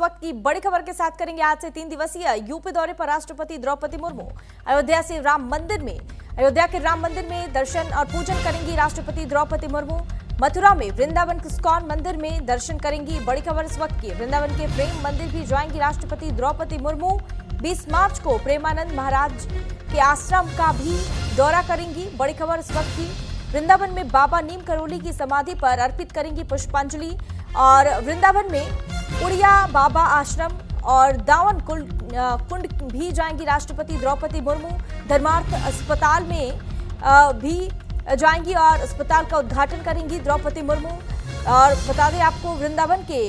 वक्त की बड़ी खबर के साथ करेंगे आज से 3 दिवसीय यूपी दौरे पर राष्ट्रपति द्रौपदी मुर्मू। अयोध्या के राम मंदिर में दर्शन और पूजन करेंगी राष्ट्रपति द्रौपदी मुर्मू। मथुरा में वृंदावन इस्कॉन मंदिर में दर्शन करेंगी। बड़ी खबर इस वक्त की, वृंदावन के प्रेम मंदिर भी जाएंगी राष्ट्रपति द्रौपदी मुर्मू। 20 मार्च को प्रेमानंद महाराज के आश्रम का भी दौरा करेंगी। बड़ी खबर इस वक्त की, वृंदावन में बाबा नीम करोली की समाधि पर अर्पित करेंगी पुष्पांजलि। और वृंदावन में उड़िया बाबा आश्रम और दावन कुंड भी जाएंगी राष्ट्रपति द्रौपदी मुर्मू। धर्मार्थ अस्पताल में भी जाएंगी और अस्पताल का उद्घाटन करेंगी द्रौपदी मुर्मू। और बता दें आपको, वृंदावन के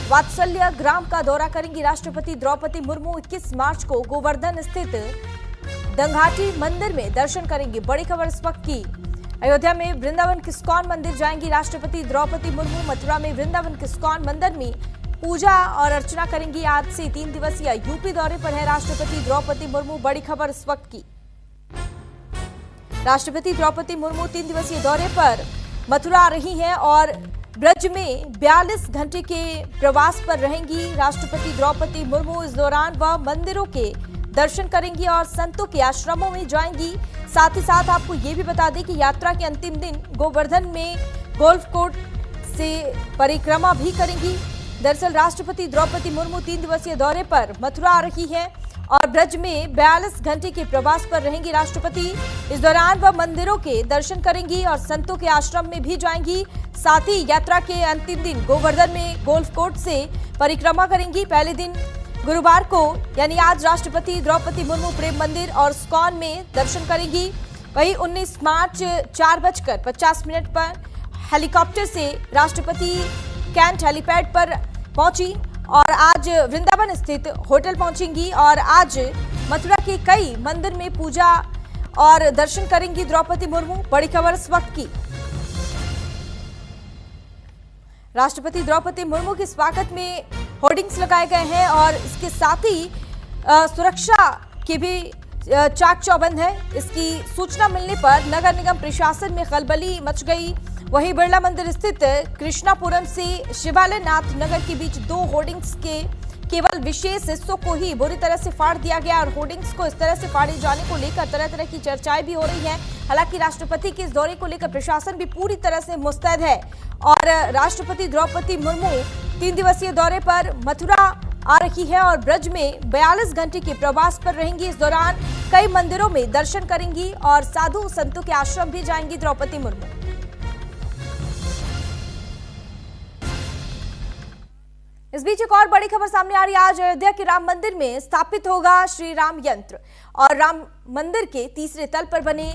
वात्सल्य ग्राम का दौरा करेंगी राष्ट्रपति द्रौपदी मुर्मू। 21 मार्च को गोवर्धन स्थित दंघाटी मंदिर में दर्शन करेंगी। बड़ी खबर इस वक्त की, अयोध्या में वृंदावन इस्कॉन मंदिर जाएंगी राष्ट्रपति द्रौपदी मुर्मू। मथुरा में वृंदावन इस्कॉन मंदिर में पूजा और अर्चना करेंगी। आज से 3 दिवसीय यूपी दौरे पर है राष्ट्रपति द्रौपदी मुर्मू। बड़ी खबर इस वक्त की, राष्ट्रपति द्रौपदी मुर्मू 3 दिवसीय दौरे पर मथुरा आ रही हैं और ब्रज में 42 घंटे के प्रवास पर रहेंगी राष्ट्रपति द्रौपदी मुर्मू। इस दौरान वह मंदिरों के दर्शन करेंगी और संतों के आश्रमों में जाएंगी। साथ ही साथ आपको ये भी बता दें कि यात्रा के अंतिम दिन गोवर्धन में गोल्फ कोर्स से परिक्रमा भी करेंगी। दरअसल राष्ट्रपति द्रौपदी मुर्मू 3 दिवसीय दौरे पर मथुरा आ रही हैं और ब्रज में 42 घंटे के प्रवास पर रहेंगी राष्ट्रपति। इस दौरान वह मंदिरों के दर्शन करेंगी और संतों के आश्रम में भी जाएंगी। साथ ही यात्रा के अंतिम दिन गोवर्धन में गोल्फ कोर्स से परिक्रमा करेंगी। पहले दिन गुरुवार को यानी आज राष्ट्रपति द्रौपदी मुर्मू प्रेम मंदिर और इस्कॉन में दर्शन करेंगी। वहीं 19 मार्च 4:50 पर हेलीकॉप्टर से राष्ट्रपति कैंट हेलीपैड पर पहुंची और आज वृंदावन स्थित होटल पहुंचेंगी और आज मथुरा के कई मंदिर में पूजा और दर्शन करेंगी द्रौपदी मुर्मू। बड़ी खबर इस वक्त की, राष्ट्रपति द्रौपदी मुर्मू के स्वागत में होर्डिंग्स लगाए गए हैं और इसके साथ ही सुरक्षा की भी चाक चौबंद है। इसकी सूचना मिलने पर नगर निगम प्रशासन में खलबली मच गई। वहीं बिरला मंदिर स्थित कृष्णापुरम से शिवालय नाथ नगर के बीच 2 होर्डिंग्स के केवल विशेष हिस्सों को ही बुरी तरह से फाड़ दिया गया और होर्डिंग्स को इस तरह से फाड़े जाने को लेकर तरह तरह की चर्चाएं भी हो रही हैं। हालांकि राष्ट्रपति के इस दौरे को लेकर प्रशासन भी पूरी तरह से मुस्तैद है और राष्ट्रपति द्रौपदी मुर्मू 3 दिवसीय दौरे पर मथुरा आ रही है और ब्रज में 42 घंटे के प्रवास पर रहेंगी। इस दौरान कई मंदिरों में दर्शन करेंगी और साधु संतों के आश्रम भी जाएंगी द्रौपदी मुर्मू। इस बीच एक और बड़ी खबर सामने आ रही है। आज अयोध्या के राम मंदिर में स्थापित होगा श्री राम यंत्र और राम मंदिर के तीसरे तल पर बने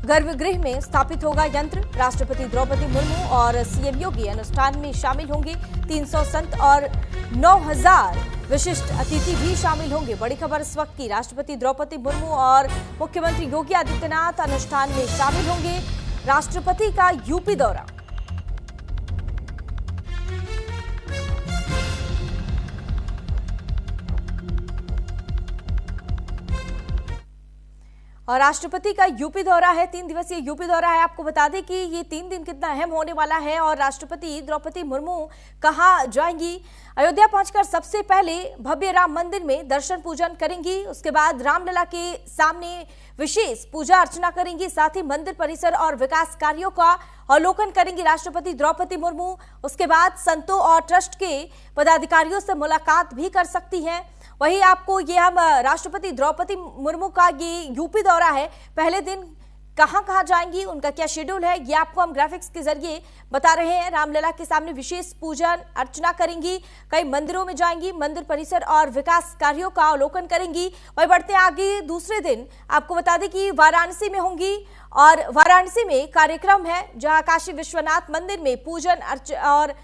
गर्भगृह में स्थापित होगा यंत्र। राष्ट्रपति द्रौपदी मुर्मू और सीएम योगी अनुष्ठान में शामिल होंगे। 300 संत और 9000 विशिष्ट अतिथि भी शामिल होंगे। बड़ी खबर इस वक्त की, राष्ट्रपति द्रौपदी मुर्मू और मुख्यमंत्री योगी आदित्यनाथ अनुष्ठान में शामिल होंगे। राष्ट्रपति का यूपी दौरा, और राष्ट्रपति का यूपी दौरा है, 3 दिवसीय यूपी दौरा है। आपको बता दें कि ये 3 दिन कितना अहम होने वाला है और राष्ट्रपति द्रौपदी मुर्मू कहां जाएंगी। अयोध्या पहुंचकर सबसे पहले भव्य राम मंदिर में दर्शन पूजन करेंगी। उसके बाद रामलला के सामने विशेष पूजा अर्चना करेंगी। साथ ही मंदिर परिसर और विकास कार्यों का अवलोकन करेंगी राष्ट्रपति द्रौपदी मुर्मू। उसके बाद संतों और ट्रस्ट के पदाधिकारियों से मुलाकात भी कर सकती हैं। वहीं आपको ये हम राष्ट्रपति द्रौपदी मुर्मू का ये यूपी दौरा है, पहले दिन कहां जाएंगी, उनका क्या शेड्यूल है, ये आपको हम ग्राफिक्स के जरिए बता रहे हैं। रामलला के सामने विशेष पूजन अर्चना करेंगी, कई मंदिरों में जाएंगी, मंदिर परिसर और विकास कार्यों का अवलोकन करेंगी। वहीं बढ़ते आगे, दूसरे दिन आपको बता दें कि वाराणसी में होंगी और वाराणसी में कार्यक्रम है जहां काशी विश्वनाथ मंदिर में पूजन और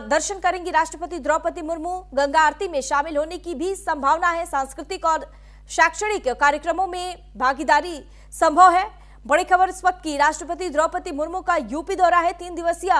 दर्शन करेंगी राष्ट्रपति द्रौपदी मुर्मू। गंगा आरती में शामिल होने की भी संभावना है। सांस्कृतिक और शैक्षणिक कार्यक्रमों में भागीदारी संभव है। बड़ी खबर इस वक्त की, राष्ट्रपति द्रौपदी मुर्मू का यूपी दौरा है, 3 दिवसीय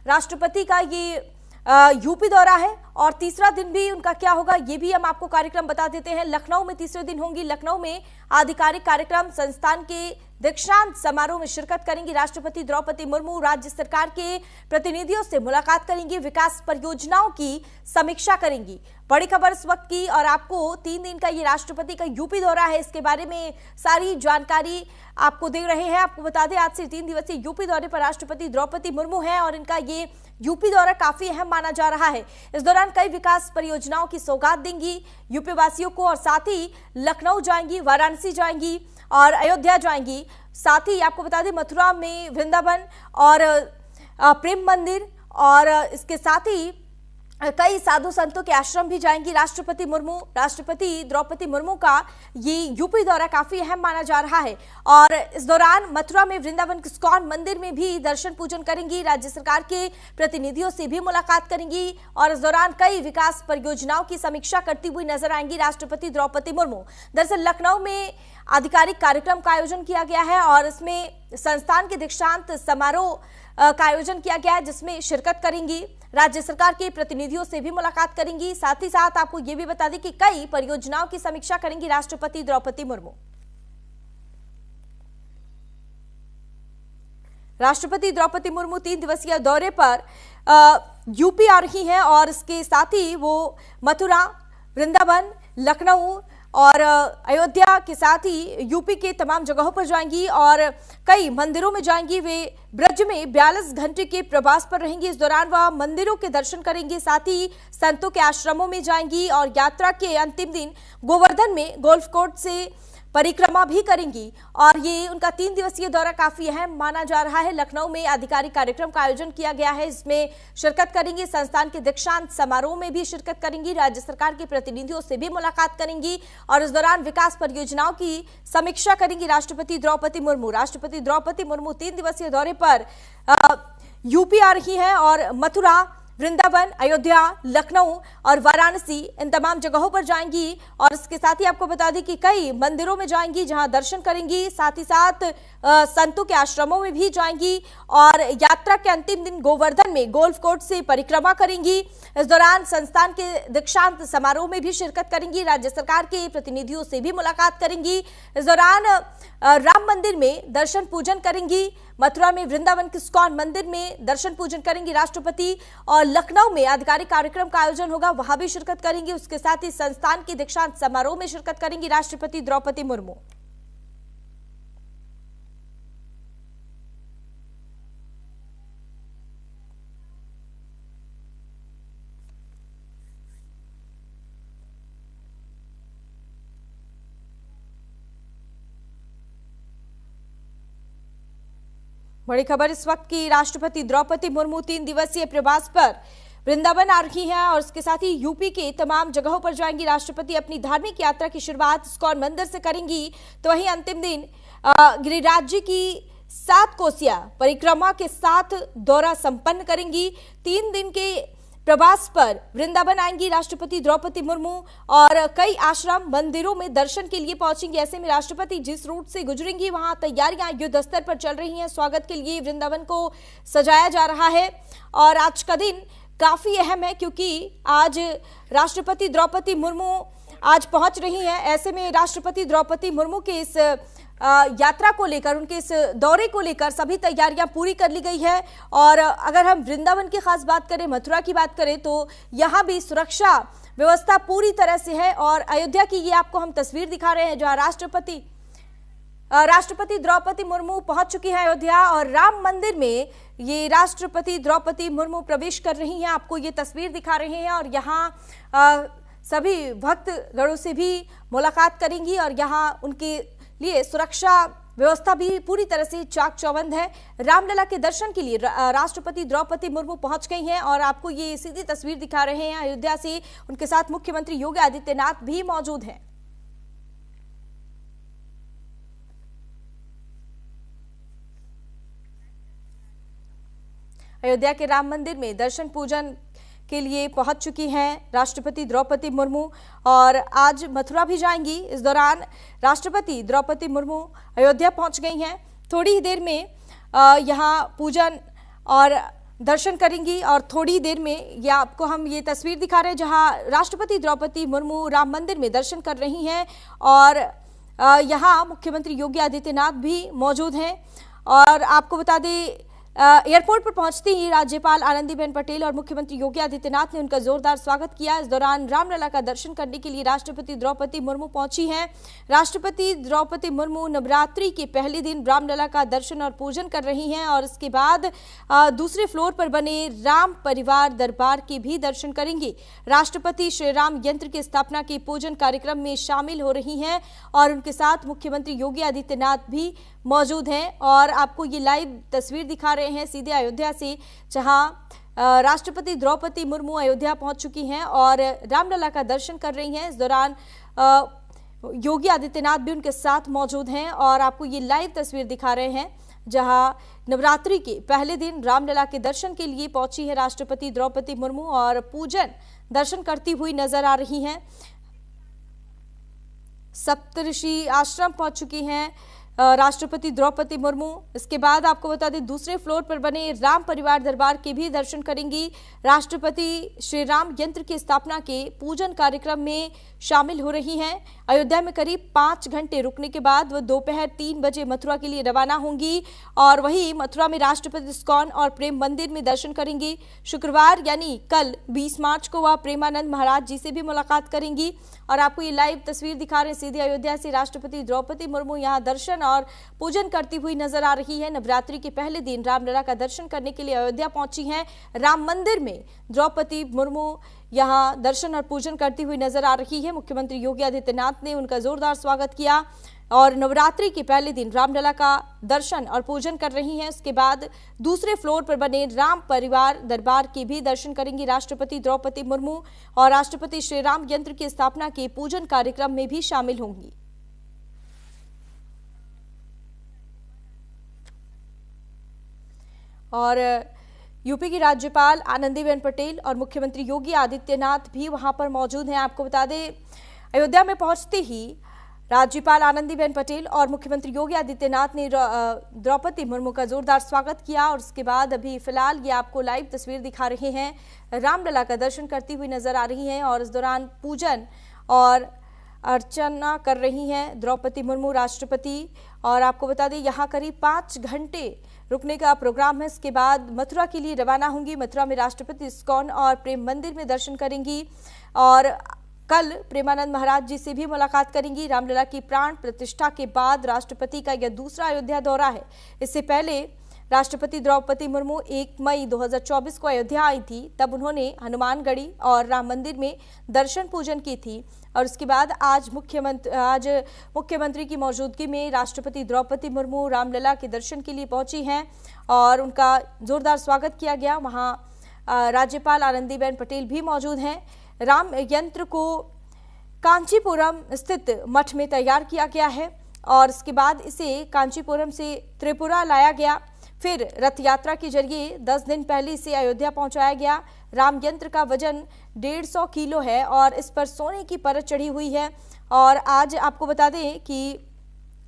राष्ट्रपति का ये यूपी दौरा है और तीसरा दिन भी उनका क्या होगा ये भी हम आपको कार्यक्रम बता देते हैं। लखनऊ में तीसरे दिन होंगी। लखनऊ में आधिकारिक कार्यक्रम, संस्थान के दीक्षांत समारोह में शिरकत करेंगी राष्ट्रपति द्रौपदी मुर्मू। राज्य सरकार के प्रतिनिधियों से मुलाकात करेंगी, विकास परियोजनाओं की समीक्षा करेंगी। बड़ी खबर इस वक्त की, और आपको 3 दिन का ये राष्ट्रपति का यूपी दौरा है, इसके बारे में सारी जानकारी आपको दे रहे हैं। आपको बता दें, आज से 3 दिवसीय यूपी दौरे पर राष्ट्रपति द्रौपदी मुर्मू हैं और इनका ये यूपी दौरा काफी अहम माना जा रहा है। इस दौरान कई विकास परियोजनाओं की सौगात देंगी यूपी वासियों को, और साथ ही लखनऊ जाएंगी, वाराणसी जाएंगी और अयोध्या जाएंगी। साथ ही आपको बता दें, मथुरा में वृंदावन और प्रेम मंदिर और इसके साथ ही कई साधु संतों के आश्रम भी जाएंगी राष्ट्रपति द्रौपदी मुर्मू का ये यूपी दौरा काफी अहम माना जा रहा है। और इस दौरान मथुरा में वृंदावन इस्कॉन मंदिर में भी दर्शन पूजन करेंगी, राज्य सरकार के प्रतिनिधियों से भी मुलाकात करेंगी और इस दौरान कई विकास परियोजनाओं की समीक्षा करती हुई नजर आएंगी राष्ट्रपति द्रौपदी मुर्मू। दरअसल लखनऊ में आधिकारिक कार्यक्रम का आयोजन किया गया है और इसमें संस्थान के दीक्षांत समारोह का आयोजन किया गया है, जिसमें शिरकत करेंगी, राज्य सरकार के प्रतिनिधियों से भी मुलाकात करेंगी। साथ ही साथ आपको यह भी बता दें कि कई परियोजनाओं की समीक्षा करेंगी राष्ट्रपति द्रौपदी मुर्मू। राष्ट्रपति द्रौपदी मुर्मू 3 दिवसीय दौरे पर यूपी आ रही हैं और इसके साथ ही वो मथुरा, वृंदावन, लखनऊ और अयोध्या के साथ ही यूपी के तमाम जगहों पर जाएंगी और कई मंदिरों में जाएंगी। वे ब्रज में 42 घंटे के प्रवास पर रहेंगी। इस दौरान वह मंदिरों के दर्शन करेंगे, साथ ही संतों के आश्रमों में जाएंगी और यात्रा के अंतिम दिन गोवर्धन में गोल्फ कोर्स से परिक्रमा भी करेंगी। और ये उनका 3 दिवसीय दौरा काफी अहम माना जा रहा है। लखनऊ में आधिकारिक कार्यक्रम का आयोजन किया गया है, इसमें शिरकत करेंगी, संस्थान के दीक्षांत समारोह में भी शिरकत करेंगी, राज्य सरकार के प्रतिनिधियों से भी मुलाकात करेंगी और इस दौरान विकास परियोजनाओं की समीक्षा करेंगी राष्ट्रपति द्रौपदी मुर्मू। राष्ट्रपति द्रौपदी मुर्मू 3 दिवसीय दौरे पर यूपी आ रही है और मथुरा, वृंदावन, अयोध्या, लखनऊ और वाराणसी इन तमाम जगहों पर जाएंगी और इसके साथ ही आपको बता दें कि कई मंदिरों में जाएंगी जहां दर्शन करेंगी, साथ ही साथ संतों के आश्रमों में भी जाएंगी और यात्रा के अंतिम दिन गोवर्धन में गोल्फ कोर्स से परिक्रमा करेंगी। इस दौरान संस्थान के दीक्षांत समारोह में भी शिरकत करेंगी, राज्य सरकार के प्रतिनिधियों से भी मुलाकात करेंगी। इस दौरान राम मंदिर में दर्शन पूजन करेंगी, मथुरा में वृंदावन के इस्कॉन मंदिर में दर्शन पूजन करेंगी राष्ट्रपति और लखनऊ में आधिकारिक कार्यक्रम का आयोजन होगा, वहां भी शिरकत करेंगी। उसके साथ ही संस्थान के दीक्षांत समारोह में शिरकत करेंगी राष्ट्रपति द्रौपदी मुर्मू। बड़ी खबर इस वक्त की, राष्ट्रपति द्रौपदी मुर्मू 3 दिवसीय प्रवास पर वृंदावन आ रही हैं और इसके साथ ही यूपी के तमाम जगहों पर जाएंगी। राष्ट्रपति अपनी धार्मिक यात्रा की शुरुआत इस्कॉन मंदिर से करेंगी, तो वहीं अंतिम दिन गिरिराज जी की 7 कोसिया परिक्रमा के साथ दौरा संपन्न करेंगी। 3 दिन के प्रवास पर वृंदावन आएंगी राष्ट्रपति द्रौपदी मुर्मू और कई आश्रम, मंदिरों में दर्शन के लिए पहुंचेंगी। ऐसे में राष्ट्रपति जिस रूट से गुजरेंगी वहां तैयारियां युद्ध स्तर पर चल रही हैं। स्वागत के लिए वृंदावन को सजाया जा रहा है और आज का दिन काफी अहम है क्योंकि आज राष्ट्रपति द्रौपदी मुर्मू आज पहुंच रही हैं। ऐसे में राष्ट्रपति द्रौपदी मुर्मू के इस यात्रा को लेकर, उनके इस दौरे को लेकर सभी तैयारियां पूरी कर ली गई है। और अगर हम वृंदावन की खास बात करें, मथुरा की बात करें, तो यहां भी सुरक्षा व्यवस्था पूरी तरह से है। और अयोध्या की ये आपको हम तस्वीर दिखा रहे हैं जहां राष्ट्रपति द्रौपदी मुर्मू पहुंच चुकी है अयोध्या और राम मंदिर में ये राष्ट्रपति द्रौपदी मुर्मू प्रवेश कर रही हैं। आपको ये तस्वीर दिखा रहे हैं और यहाँ सभी भक्तगणों से भी मुलाकात करेंगी और यहाँ उनके लिए सुरक्षा व्यवस्था भी पूरी तरह से चाक चौबंद है। रामलला के दर्शन के लिए राष्ट्रपति द्रौपदी मुर्मू पहुंच गई हैं और आपको ये सीधी तस्वीर दिखा रहे हैं अयोध्या से। उनके साथ मुख्यमंत्री योगी आदित्यनाथ भी मौजूद हैं। अयोध्या के राम मंदिर में दर्शन पूजन के लिए पहुंच चुकी हैं राष्ट्रपति द्रौपदी मुर्मू और आज मथुरा भी जाएंगी। इस दौरान राष्ट्रपति द्रौपदी मुर्मू अयोध्या पहुंच गई हैं। थोड़ी ही देर में यहां पूजन और दर्शन करेंगी और थोड़ी देर में ये आपको हम ये तस्वीर दिखा रहे हैं जहां राष्ट्रपति द्रौपदी मुर्मू राम मंदिर में दर्शन कर रही हैं और यहां मुख्यमंत्री योगी आदित्यनाथ भी मौजूद हैं। और आपको बता दें, एयरपोर्ट पर पहुंचते ही राज्यपाल आनंदीबेन पटेल और मुख्यमंत्री योगी आदित्यनाथ ने उनका जोरदार स्वागत किया। इस दौरान रामलला का दर्शन करने के लिए राष्ट्रपति द्रौपदी मुर्मू पहुंची हैं। राष्ट्रपति द्रौपदी मुर्मू नवरात्रि के पहले दिन रामलला का दर्शन और पूजन कर रही हैं और इसके बाद दूसरे फ्लोर पर बने राम परिवार दरबार के भी दर्शन करेंगी। राष्ट्रपति श्री राम यंत्र की स्थापना के पूजन कार्यक्रम में शामिल हो रही हैं और उनके साथ मुख्यमंत्री योगी आदित्यनाथ भी मौजूद हैं। और आपको ये लाइव तस्वीर दिखा रहे हैं सीधे अयोध्या से, जहां राष्ट्रपति द्रौपदी मुर्मू अयोध्या पहुंच चुकी हैं और रामलला का दर्शन कर रही हैं। इस दौरान योगी आदित्यनाथ भी उनके साथ मौजूद हैं और आपको ये लाइव तस्वीर दिखा रहे हैं, जहां नवरात्रि के पहले दिन रामलला के दर्शन के लिए पहुंची है राष्ट्रपति द्रौपदी मुर्मू और पूजन दर्शन करती हुई नजर आ रही हैं। सप्तऋषि आश्रम पहुंच चुकी हैं राष्ट्रपति द्रौपदी मुर्मू। इसके बाद आपको बता दें दूसरे फ्लोर पर बने राम परिवार दरबार के भी दर्शन करेंगी। राष्ट्रपति श्री राम यंत्र की स्थापना के पूजन कार्यक्रम में शामिल हो रही हैं। अयोध्या में करीब 5 घंटे रुकने के बाद वह दोपहर 3 बजे मथुरा के लिए रवाना होंगी और वहीं मथुरा में राष्ट्रपति इस्कॉन और प्रेम मंदिर में दर्शन करेंगी। शुक्रवार यानी कल 20 मार्च को वह प्रेमानंद महाराज जी से भी मुलाकात करेंगी और आपको ये लाइव तस्वीर दिखा रहे हैं सीधे अयोध्या से। राष्ट्रपति द्रौपदी मुर्मू यहाँ दर्शन और पूजन करती हुई नजर आ रही है। नवरात्रि के पहले दिन रामलला का दर्शन करने के लिए अयोध्या पहुंची हैं। राम मंदिर में द्रौपदी मुर्मू यहां दर्शन और पूजन करती हुई नजर आ रही है। मुख्यमंत्री योगी आदित्यनाथ ने उनका जोरदार स्वागत किया और नवरात्रि के पहले दिन रामलला का दर्शन और पूजन कर रही हैं। उसके बाद दूसरे फ्लोर पर बने राम परिवार दरबार के भी दर्शन करेंगी राष्ट्रपति द्रौपदी मुर्मू और राष्ट्रपति श्री राम यंत्र की स्थापना के पूजन कार्यक्रम में भी शामिल होंगी। और यूपी की राज्यपाल आनंदीबेन पटेल और मुख्यमंत्री योगी आदित्यनाथ भी वहां पर मौजूद हैं। आपको बता दें अयोध्या में पहुंचते ही राज्यपाल आनंदीबेन पटेल और मुख्यमंत्री योगी आदित्यनाथ ने द्रौपदी मुर्मू का जोरदार स्वागत किया और उसके बाद अभी फिलहाल ये आपको लाइव तस्वीर दिखा रहे हैं, रामलला का दर्शन करती हुई नजर आ रही हैं और इस दौरान पूजन और अर्चना कर रही हैं द्रौपदी मुर्मू राष्ट्रपति। और आपको बता दें यहाँ करीब 5 घंटे रुकने का प्रोग्राम है। इसके बाद मथुरा के लिए रवाना होंगी। मथुरा में राष्ट्रपति इस्कॉन और प्रेम मंदिर में दर्शन करेंगी और कल प्रेमानंद महाराज जी से भी मुलाकात करेंगी। रामलला की प्राण प्रतिष्ठा के बाद राष्ट्रपति का यह दूसरा अयोध्या दौरा है। इससे पहले राष्ट्रपति द्रौपदी मुर्मू 1 मई 2024 को अयोध्या आई थी, तब उन्होंने हनुमानगढ़ी और राम मंदिर में दर्शन पूजन की थी और उसके बाद आज मुख्यमंत्री की मौजूदगी में राष्ट्रपति द्रौपदी मुर्मू रामलला के दर्शन के लिए पहुंची हैं और उनका जोरदार स्वागत किया गया। वहां राज्यपाल आनंदीबेन पटेल भी मौजूद हैं। राम यंत्र को कांचीपुरम स्थित मठ में तैयार किया गया है और इसके बाद इसे कांचीपुरम से त्रिपुरा लाया गया, फिर रथ यात्रा के जरिए 10 दिन पहले इसे अयोध्या पहुंचाया गया। राम यंत्र का वजन 150 किलो है और इस पर सोने की परत चढ़ी हुई है। और आज आपको बता दें कि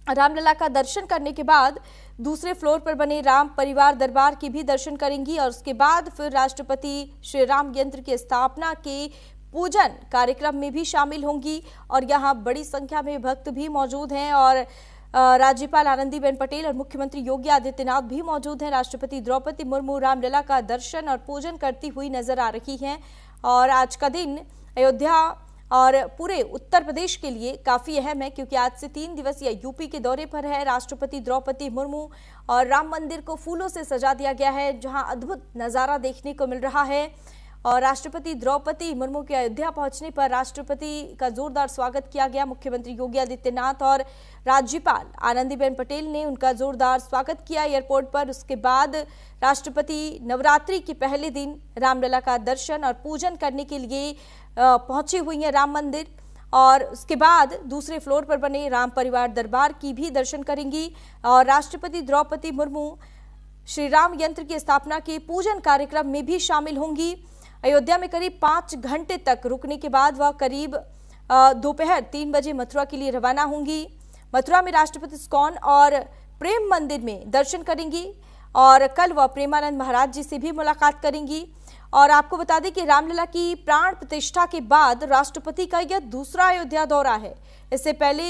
रामलला का दर्शन करने के बाद दूसरे फ्लोर पर बने राम परिवार दरबार के भी दर्शन करेंगी और उसके बाद फिर राष्ट्रपति श्री राम यंत्र की स्थापना के पूजन कार्यक्रम में भी शामिल होंगी और यहाँ बड़ी संख्या में भक्त भी मौजूद हैं और राज्यपाल आनंदीबेन पटेल और मुख्यमंत्री योगी आदित्यनाथ भी मौजूद हैं। राष्ट्रपति द्रौपदी मुर्मू रामलला का दर्शन और पूजन करती हुई नजर आ रही हैं और आज का दिन अयोध्या और पूरे उत्तर प्रदेश के लिए काफी अहम है क्योंकि आज से 3 दिवसीय यूपी के दौरे पर है राष्ट्रपति द्रौपदी मुर्मू और राम मंदिर को फूलों से सजा दिया गया है, जहां अद्भुत नजारा देखने को मिल रहा है। और राष्ट्रपति द्रौपदी मुर्मू के अयोध्या पहुंचने पर राष्ट्रपति का जोरदार स्वागत किया गया। मुख्यमंत्री योगी आदित्यनाथ और राज्यपाल आनंदीबेन पटेल ने उनका जोरदार स्वागत किया एयरपोर्ट पर। उसके बाद राष्ट्रपति नवरात्रि के पहले दिन रामलला का दर्शन और पूजन करने के लिए पहुंची हुई हैं राम मंदिर और उसके बाद दूसरे फ्लोर पर बने राम परिवार दरबार की भी दर्शन करेंगी और राष्ट्रपति द्रौपदी मुर्मू श्री राम यंत्र की स्थापना के पूजन कार्यक्रम में भी शामिल होंगी। अयोध्या में करीब 5 घंटे तक रुकने के बाद वह करीब दोपहर 3 बजे मथुरा के लिए रवाना होंगी। मथुरा में राष्ट्रपति इस्कॉन और प्रेम मंदिर में दर्शन करेंगी और कल वह प्रेमानंद महाराज जी से भी मुलाकात करेंगी। और आपको बता दें कि रामलला की प्राण प्रतिष्ठा के बाद राष्ट्रपति का यह दूसरा अयोध्या दौरा है। इससे पहले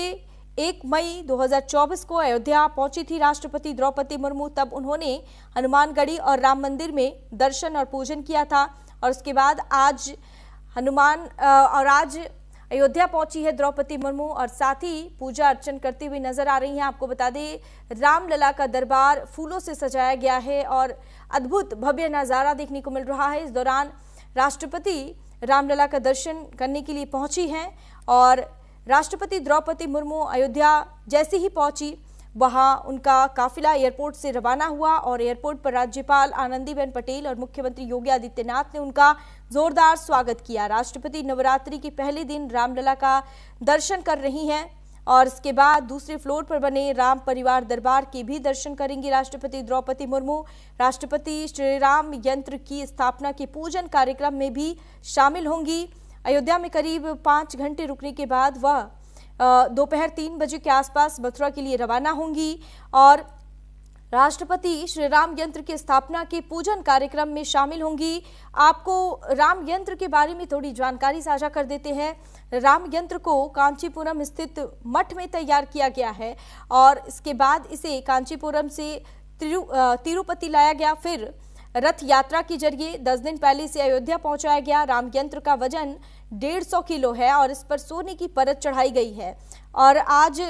1 मई 2024 को अयोध्या पहुंची थी राष्ट्रपति द्रौपदी मुर्मू। तब उन्होंने हनुमानगढ़ी और राम मंदिर में दर्शन और पूजन किया था और उसके बाद आज आज अयोध्या पहुंची है द्रौपदी मुर्मू और साथ ही पूजा अर्चन करती हुई नजर आ रही हैं। आपको बता दें रामलला का दरबार फूलों से सजाया गया है और अद्भुत भव्य नजारा देखने को मिल रहा है। इस दौरान राष्ट्रपति रामलला का दर्शन करने के लिए पहुंची हैं और राष्ट्रपति द्रौपदी मुर्मू अयोध्या जैसे ही पहुंची वहां उनका काफिला एयरपोर्ट से रवाना हुआ और एयरपोर्ट पर राज्यपाल आनंदीबेन पटेल और मुख्यमंत्री योगी आदित्यनाथ ने उनका जोरदार स्वागत किया। राष्ट्रपति नवरात्रि के पहले दिन रामलला का दर्शन कर रही हैं और इसके बाद दूसरे फ्लोर पर बने राम परिवार दरबार के भी दर्शन करेंगी राष्ट्रपति द्रौपदी मुर्मू। राष्ट्रपति श्री राम यंत्र की स्थापना के पूजन कार्यक्रम में भी शामिल होंगी। अयोध्या में करीब 5 घंटे रुकने के बाद वह दोपहर 3 बजे के आसपास मथुरा के लिए रवाना होंगी और राष्ट्रपति श्री राम यंत्र की स्थापना के पूजन कार्यक्रम में शामिल होंगी। आपको राम यंत्र के बारे में थोड़ी जानकारी साझा कर देते हैं। राम यंत्र को कांचीपुरम स्थित मठ में तैयार किया गया है और इसके बाद इसे कांचीपुरम से तिरुपति लाया गया, फिर रथ यात्रा के जरिए 10 दिन पहले से अयोध्या पहुंचाया गया। राम यंत्र का वजन 150 किलो है और इस पर सोने की परत चढ़ाई गई है और आज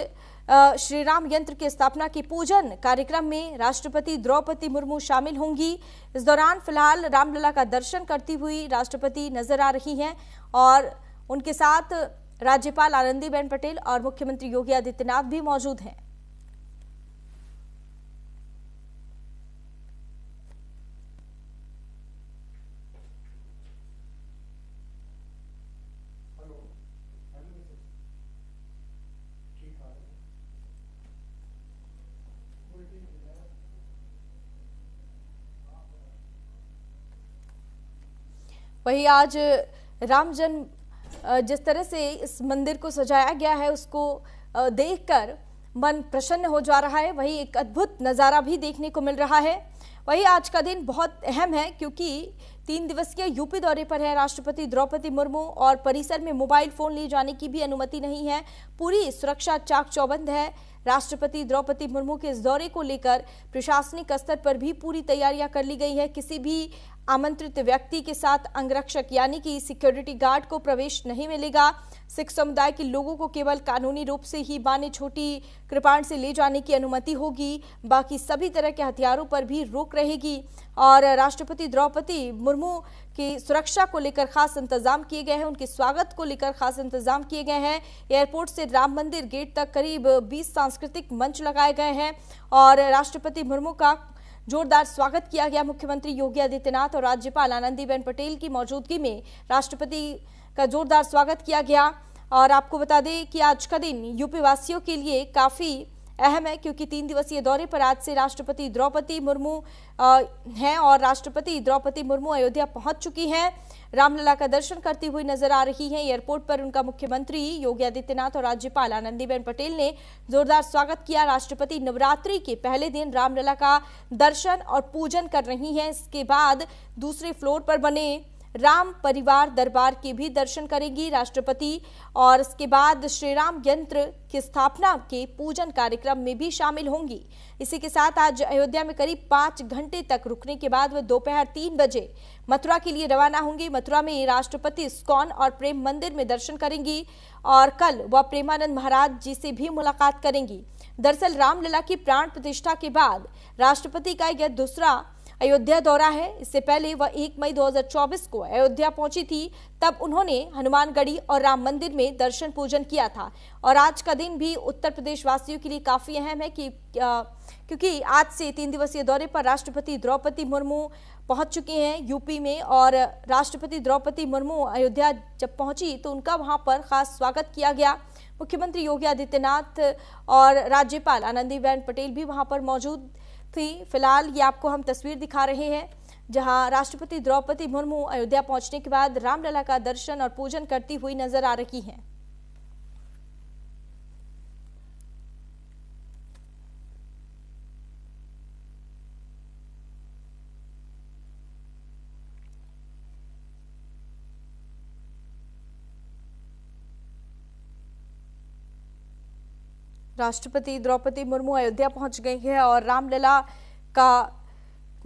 श्री राम यंत्र की स्थापना के पूजन कार्यक्रम में राष्ट्रपति द्रौपदी मुर्मू शामिल होंगी। इस दौरान फिलहाल रामलला का दर्शन करती हुई राष्ट्रपति नजर आ रही हैं और उनके साथ राज्यपाल आनंदीबेन पटेल और मुख्यमंत्री योगी आदित्यनाथ भी मौजूद हैं। वही आज राम जन्म जिस तरह से इस मंदिर को सजाया गया है उसको देखकर मन प्रसन्न हो जा रहा है। वही एक अद्भुत नज़ारा भी देखने को मिल रहा है। वही आज का दिन बहुत अहम है क्योंकि 3 दिवसीय यूपी दौरे पर है राष्ट्रपति द्रौपदी मुर्मू और परिसर में मोबाइल फोन ले जाने की भी अनुमति नहीं है। पूरी सुरक्षा चाक चौबंद है। राष्ट्रपति द्रौपदी मुर्मू के इस दौरे को लेकर प्रशासनिक स्तर पर भी पूरी तैयारियां कर ली गई है। किसी भी आमंत्रित व्यक्ति के साथ अंगरक्षक यानी कि सिक्योरिटी गार्ड को प्रवेश नहीं मिलेगा। सिख समुदाय के लोगों को केवल कानूनी रूप से ही बाने छोटी कृपाण से ले जाने की अनुमति होगी। बाकी सभी तरह के हथियारों पर भी रोक रहेगी और राष्ट्रपति द्रौपदी मुर्मू की सुरक्षा को लेकर खास इंतजाम किए गए हैं। उनके स्वागत को लेकर खास इंतजाम किए गए हैं। एयरपोर्ट से राम मंदिर गेट तक करीब 20 सांस्कृतिक मंच लगाए गए हैं और राष्ट्रपति मुर्मू का जोरदार स्वागत किया गया। मुख्यमंत्री योगी आदित्यनाथ और राज्यपाल आनंदीबेन पटेल की मौजूदगी में राष्ट्रपति का जोरदार स्वागत किया गया। और आपको बता दें कि आज का दिन यूपी वासियों के लिए काफी अहम है क्योंकि 3 दिवसीय दौरे पर आज से राष्ट्रपति द्रौपदी मुर्मू हैं और राष्ट्रपति द्रौपदी मुर्मू अयोध्या पहुंच चुकी हैं। रामलला का दर्शन करती हुई नजर आ रही हैं। एयरपोर्ट पर उनका मुख्यमंत्री योगी आदित्यनाथ और राज्यपाल आनंदीबेन पटेल ने जोरदार स्वागत किया। राष्ट्रपति नवरात्रि के पहले दिन रामलला का दर्शन और पूजन कर रही हैं। इसके बाद दूसरे फ्लोर पर बने राम परिवार दरबार के भी दर्शन करेंगी राष्ट्रपति और इसके बाद श्री राम यंत्र की स्थापना के पूजन कार्यक्रम में भी शामिल होंगी। इसी के साथ आज अयोध्या में करीब 5 घंटे तक रुकने के बाद वह दोपहर 3 बजे मथुरा के लिए रवाना होंगी। मथुरा में राष्ट्रपति इस्कॉन और प्रेम मंदिर में दर्शन करेंगी और कल वह प्रेमानंद महाराज जी से भी मुलाकात करेंगी। दरअसल रामलला की प्राण प्रतिष्ठा के बाद राष्ट्रपति का यह दूसरा अयोध्या दौरा है। इससे पहले वह 1 मई 2024 को अयोध्या पहुंची थी। तब उन्होंने हनुमानगढ़ी और राम मंदिर में दर्शन पूजन किया था और आज का दिन भी उत्तर प्रदेश वासियों के लिए काफी अहम है क्योंकि आज से 3 दिवसीय दौरे पर राष्ट्रपति द्रौपदी मुर्मू पहुंच चुके हैं यूपी में और राष्ट्रपति द्रौपदी मुर्मू अयोध्या जब पहुंची तो उनका वहां पर खास स्वागत किया गया। मुख्यमंत्री योगी आदित्यनाथ और राज्यपाल आनंदीबेन पटेल भी वहां पर मौजूद थी। फिलहाल ये आपको हम तस्वीर दिखा रहे हैं जहां राष्ट्रपति द्रौपदी मुर्मू अयोध्या पहुंचने के बाद रामलला का दर्शन और पूजन करती हुई नजर आ रही हैं। राष्ट्रपति द्रौपदी मुर्मू अयोध्या पहुंच गई है और रामलला का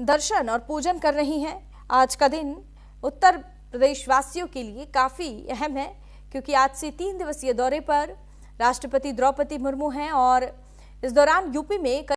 दर्शन और पूजन कर रही हैं। आज का दिन उत्तर प्रदेश वासियों के लिए काफी अहम है, क्योंकि आज से 3 दिवसीय दौरे पर राष्ट्रपति द्रौपदी मुर्मू हैं और इस दौरान यूपी में